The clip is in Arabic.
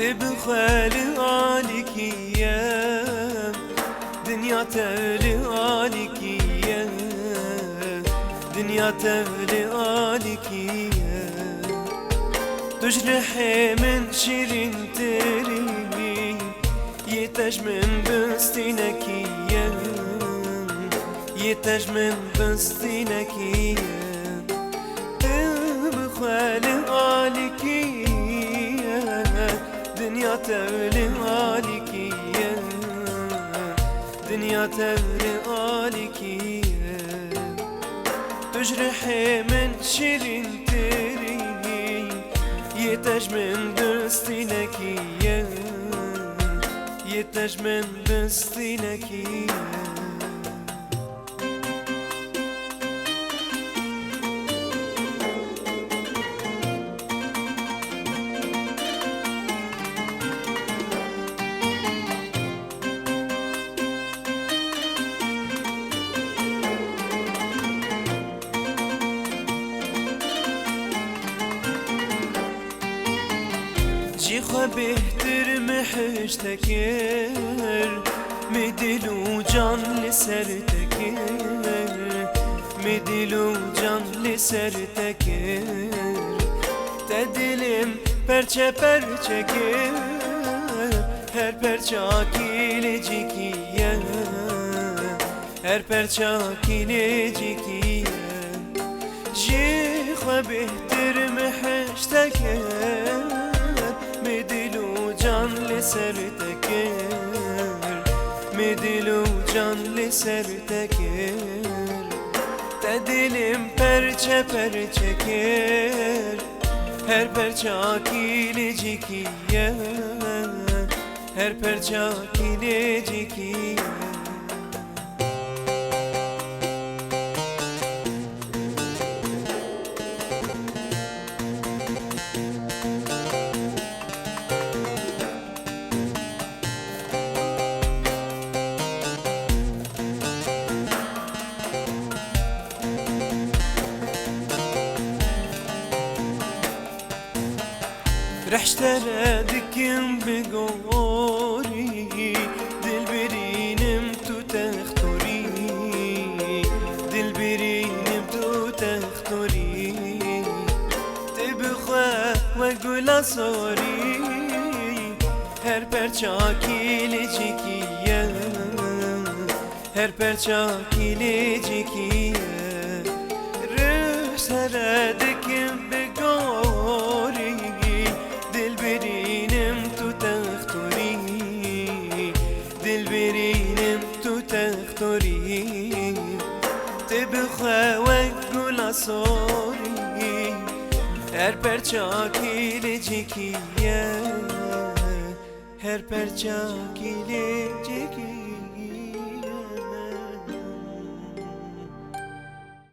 تبخل عليك ايام دنيا تولي عليك ايام دنيا تولي عليك ايام تجرحي من شيرين تري يتاج من بستينك ايام يتاج من بستينك ايام تبخل عليك ايام دنيا تولي عليك ايام دنيا تولي عليك ايام تجرحي من شيرين تري يتاج من بستينك ايام يتاج من بستينك ايام جي بهتر محشتكر مدل وجان لسرتكر مدل وجان لسرتكر تدلم perçe perçe kir her perçakilecikye her perçakilecikye جي بهتر محشتكر مدل وجان لسرتكر مدل وجان لسرتكر تدلم perçe perçe kir her perçakilecikye her perçakilecikye رح اشترادكم بقوري دلبرينم تو تختوري دلبرينم تو تختوري تبخوا وقول صوري her perçakilecikye her perçakilecikye رح اشترادكم بقوري دلبرينم تو تختوري دلبرينم تو تختوري تبخوا وقول صوري her perçakilecikye her perçakilecikye